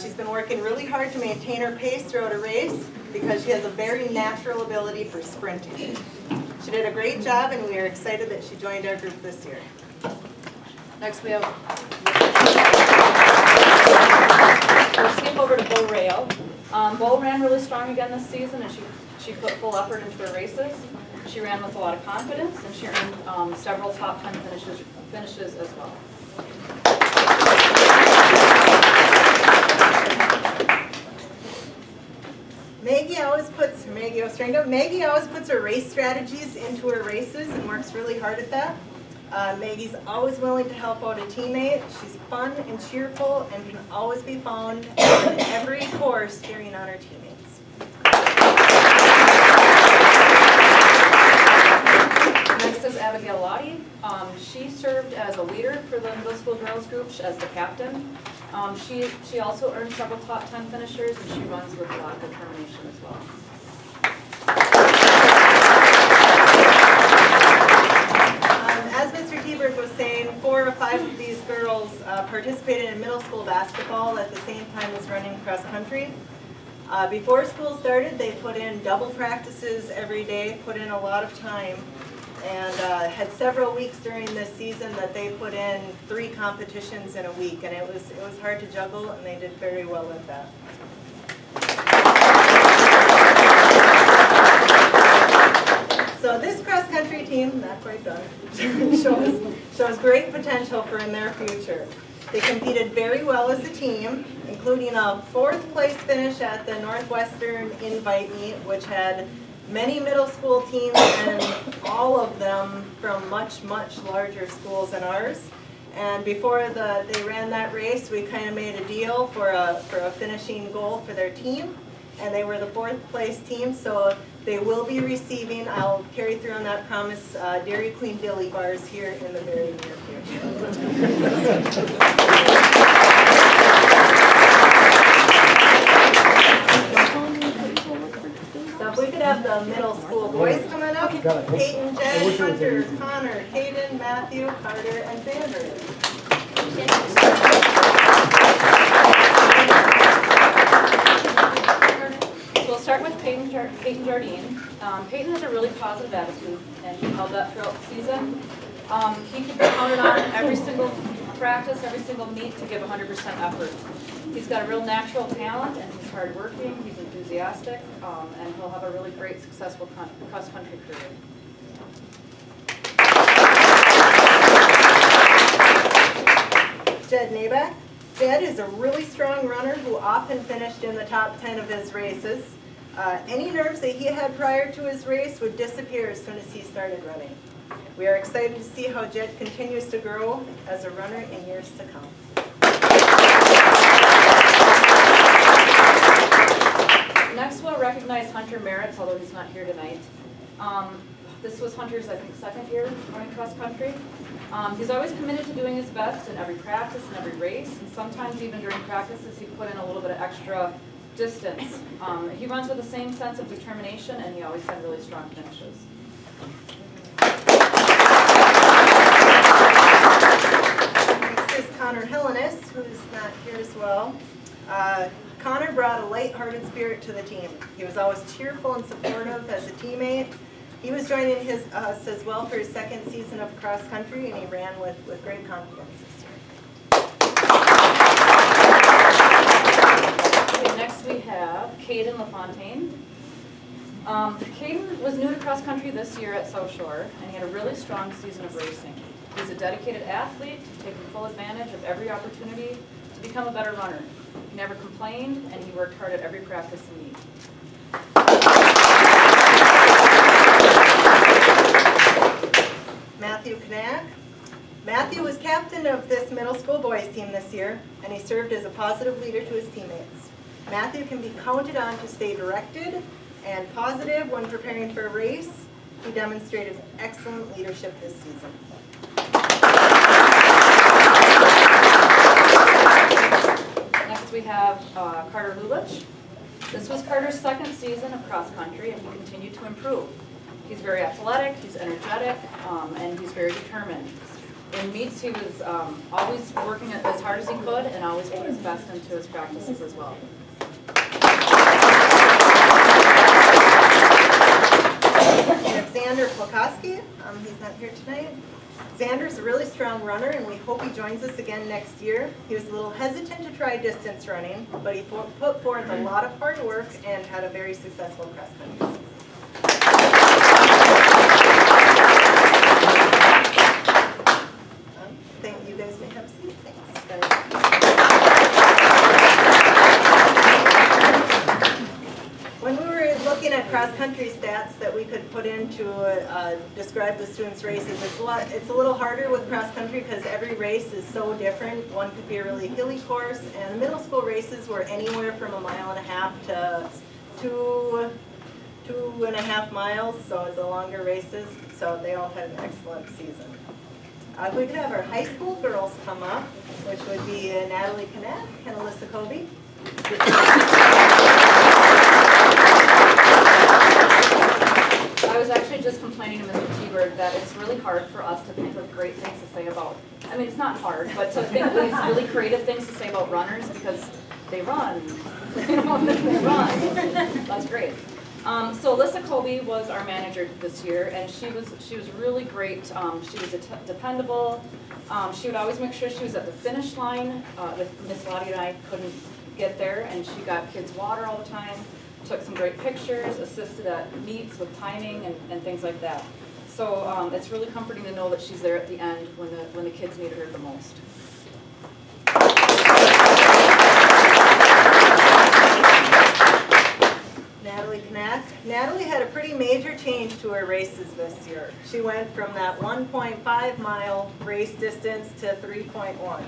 She's been working really hard to maintain her pace throughout a race because she has a very natural ability for sprinting. She did a great job and we are excited that she joined our group this year. Next we have, we'll skip over to Bo Rail. Bo ran really strong again this season and she put full effort into her races. She ran with a lot of confidence and she earned several top 10 finishes as well. Maggie always puts her race strategies into her races and works really hard at that. Maggie's always willing to help out a teammate. She's fun and cheerful and can always be found in every course cheering on her teammates. Next is Abigail Lottie. She served as a leader for the middle school girls group as the captain. She also earned several top 10 finishers and she runs with a lot of determination as well. As Mr. Teberg was saying, 4 or 5 of these girls participated in middle school basketball at the same time as running cross country. Before school started, they put in double practices every day, put in a lot of time, and had several weeks during this season that they put in 3 competitions in a week, and it was hard to juggle, and they did very well at that. So this cross-country team, not quite done, shows great potential for in their future. They competed very well as a team, including a 4th place finish at the Northwestern Invite Meet, which had many middle school teams and all of them from much, much larger schools than ours. And before they ran that race, we kind of made a deal for a finishing goal for their team. And they were the 4th place team, so they will be receiving, I'll carry through on that promise, Dairy Queen Dilly bars here in the very near future. So if we could have the middle school boys coming up, Peyton, Jed, Hunter, Connor, Caden, Matthew, Carter, and Xander. We'll start with Peyton Jardine. Peyton has a really positive attitude, and he held that throughout the season. He can be counted on every single practice, every single meet to give 100% effort. He's got a real natural talent, and he's hardworking, he's enthusiastic, and he'll have a really great, successful cross-country career. Jed Nabak. Jed is a really strong runner who often finished in the top 10 of his races. Any nerves that he had prior to his race would disappear as soon as he started running. We are excited to see how Jed continues to grow as a runner in years to come. Next, we'll recognize Hunter Merritts, although he's not here tonight. This was Hunter's, I think, 2nd year running cross country. He's always committed to doing his best in every practice and every race, and sometimes even during practices he put in a little bit of extra distance. He runs with the same sense of determination, and he always had really strong finishes. Next is Connor Hellenis, who's not here as well. Connor brought a lighthearted spirit to the team. He was always cheerful and supportive as a teammate. He was joining us as well for his 2nd season of cross country, and he ran with great confidence this year. Okay, next we have Caden LaFontaine. Caden was new to cross country this year at South Shore, and he had a really strong season of racing. He's a dedicated athlete, taking full advantage of every opportunity to become a better runner. He never complained, and he worked hard at every practice and meet. Matthew Knack. Matthew was captain of this middle school boys team this year, and he served as a positive leader to his teammates. Matthew can be counted on to stay directed and positive when preparing for a race. He demonstrated excellent leadership this season. Next we have Carter Lulich. This was Carter's 2nd season of cross country, and he continued to improve. He's very athletic, he's energetic, and he's very determined. In meets, he was always working as hard as he could and always put his best into his practices as well. Xander Plakowski, he's not here tonight. Xander's a really strong runner, and we hope he joins us again next year. He was a little hesitant to try distance running, but he put forth a lot of hard work and had a very successful cross country season. You guys may have a seat. Thanks. When we were looking at cross-country stats that we could put in to describe the students' races, it's a little harder with cross-country because every race is so different. One could be a really hilly course, and the middle school races were anywhere from 1.5 miles to 2.5 miles, so the longer races, so they all had an excellent season. If we could have our high school girls come up, which would be Natalie Knapp and Alyssa Colby. I was actually just complaining to Mr. T-Bird that it's really hard for us to think of great things to say about, I mean, it's not hard, but to think of these really creative things to say about runners because they run. They run. That's great. So Alyssa Colby was our manager this year, and she was really great. She was dependable. She would always make sure she was at the finish line. If Miss Lottie and I couldn't get there, and she got kids water all the time, took some great pictures, assisted at meets with timing and things like that. So it's really comforting to know that she's there at the end when the kids needed her the most. Natalie Knack. Natalie had a pretty major change to her races this year. She went from that 1.5 mile race distance to 3.1.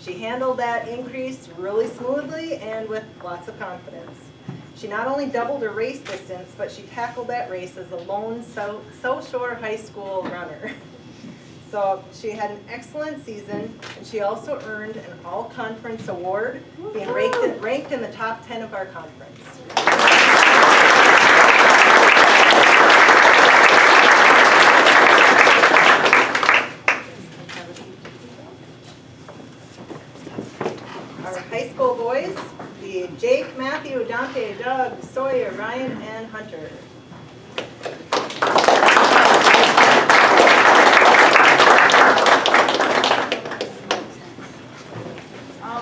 She handled that increase really smoothly and with lots of confidence. She not only doubled her race distance, but she tackled that race as a lone South Shore High School runner. So she had an excellent season, and she also earned an all-conference award, being ranked in the top 10 of our conference. Our high school boys, the Jake, Matthew, Dante, Doug, Sawyer, Ryan, and Hunter.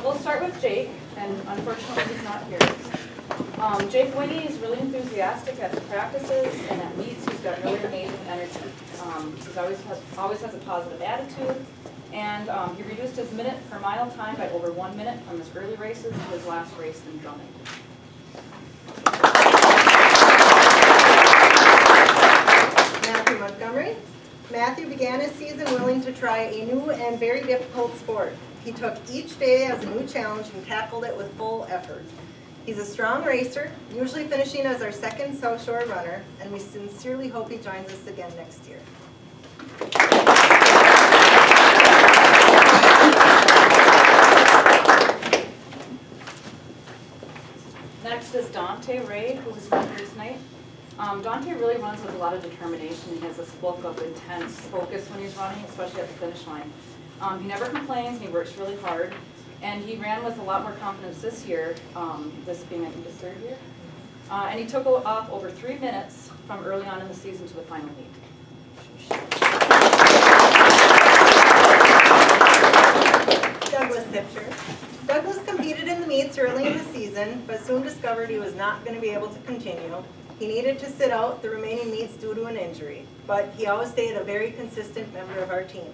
We'll start with Jake, and unfortunately he's not here. Jake Winnie is really enthusiastic at the practices and at meets. He's got really amazing energy. He's always has a positive attitude, and he reduced his minute per mile time by over 1 minute from his early races to his last race in drumming. Matthew Montgomery. Matthew began his season willing to try a new and very difficult sport. He took each day as a new challenge and tackled it with full effort. He's a strong racer, usually finishing as our second South Shore runner, and we sincerely hope he joins us again next year. Next is Dante Ray, who is not here tonight. Dante really runs with a lot of determination. He has this look of intense focus when he's running, especially at the finish line. He never complains, and he works really hard. And he ran with a lot more confidence this year, this being, I think, his third year. And he took off over 3 minutes from early on in the season to the final meet. Douglas Hipsher. Douglas competed in the meets early in the season, but soon discovered he was not going to be able to continue. He needed to sit out the remaining meets due to an injury, but he always stayed a very consistent member of our team.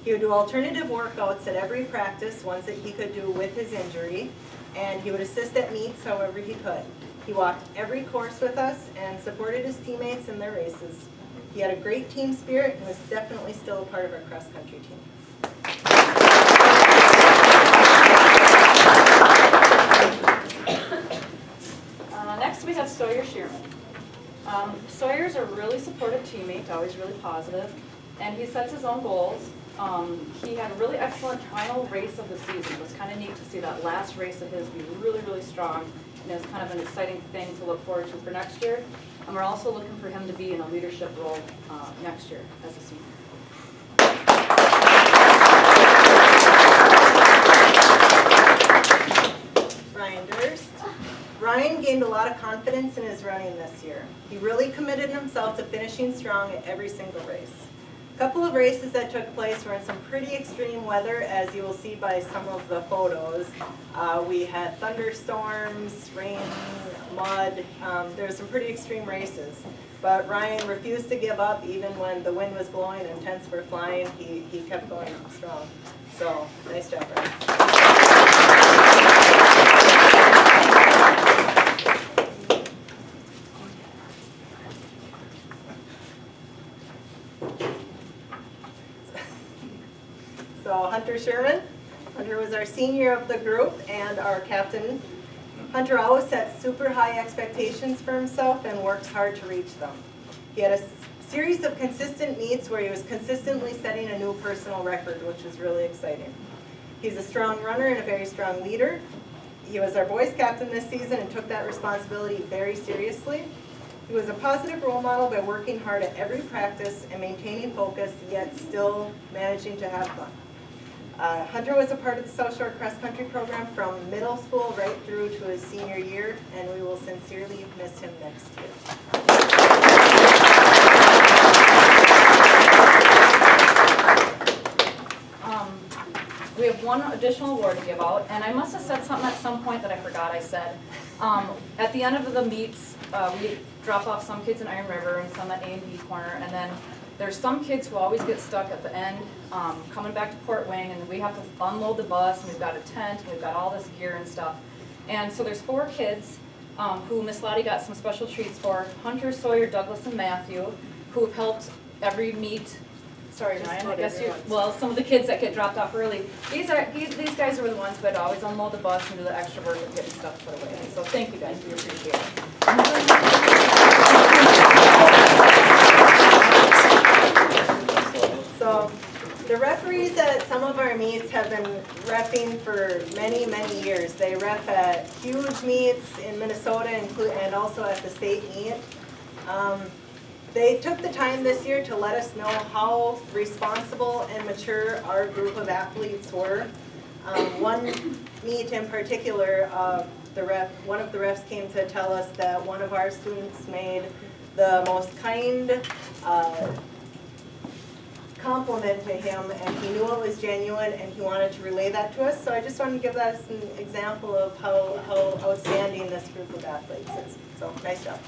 He would do alternative workouts at every practice, ones that he could do with his injury, and he would assist at meets however he could. He walked every course with us and supported his teammates in their races. He had a great team spirit and was definitely still a part of our cross-country team. Next we have Sawyer Shearman. Sawyer's a really supportive teammate, always really positive, and he sets his own goals. He had a really excellent final race of the season. It was kind of neat to see that last race of his be really, really strong, and it was kind of an exciting thing to look forward to for next year. And we're also looking for him to be in a leadership role next year as a senior. Ryan Durst. Ryan gained a lot of confidence in his running this year. He really committed himself to finishing strong at every single race. A couple of races that took place were in some pretty extreme weather, as you will see by some of the photos. We had thunderstorms, rain, mud. There were some pretty extreme races. But Ryan refused to give up even when the wind was blowing and tents were flying. He kept going strong. So, nice job, Ryan. So Hunter Sherman. Hunter was our senior of the group and our captain. Hunter always sets super high expectations for himself and works hard to reach them. He had a series of consistent meets where he was consistently setting a new personal record, which was really exciting. He's a strong runner and a very strong leader. He was our boys captain this season and took that responsibility very seriously. He was a positive role model by working hard at every practice and maintaining focus, yet still managing to have fun. Hunter was a part of the South Shore Cross Country program from middle school right through to his senior year, and we will sincerely miss him next year. We have one additional award to give out, and I must have said something at some point that I forgot I said. At the end of the meets, we drop off some kids in Iron River and some at A&B Corner, and then There's some kids who always get stuck at the end, coming back to Port Wing, and we have to unload the bus, and we've got a tent, and we've got all this gear and stuff. And so there's 4 kids who Miss Lottie got some special treats for, Hunter, Sawyer, Douglas, and Matthew, who have helped every meet. Sorry, Ryan, I guess you, well, some of the kids that get dropped off early. These guys were the ones who had to always unload the bus and do the extra work of getting stuff put away. So thank you guys, we appreciate it. So the referees at some of our meets have been reffing for many, many years. They ref at huge meets in Minnesota and also at the state meet. They took the time this year to let us know how responsible and mature our group of athletes were. One meet in particular, one of the refs came to tell us that one of our students made the most kind compliment to him, and he knew it was genuine, and he wanted to relay that to us. So I just wanted to give that as an example of how outstanding this group of athletes is. So nice job.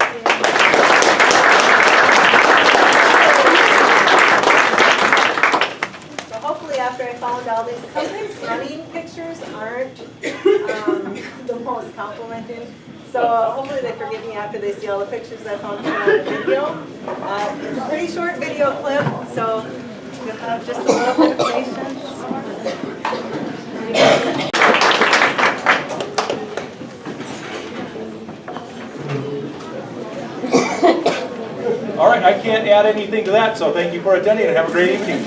So hopefully after I found all these, sometimes running pictures aren't the most complimenting. So hopefully they forgive me after they see all the pictures I found on the video. It's a pretty short video clip, so you'll have just a little bit of patience. All right, I can't add anything to that, so thank you for attending and have a great evening.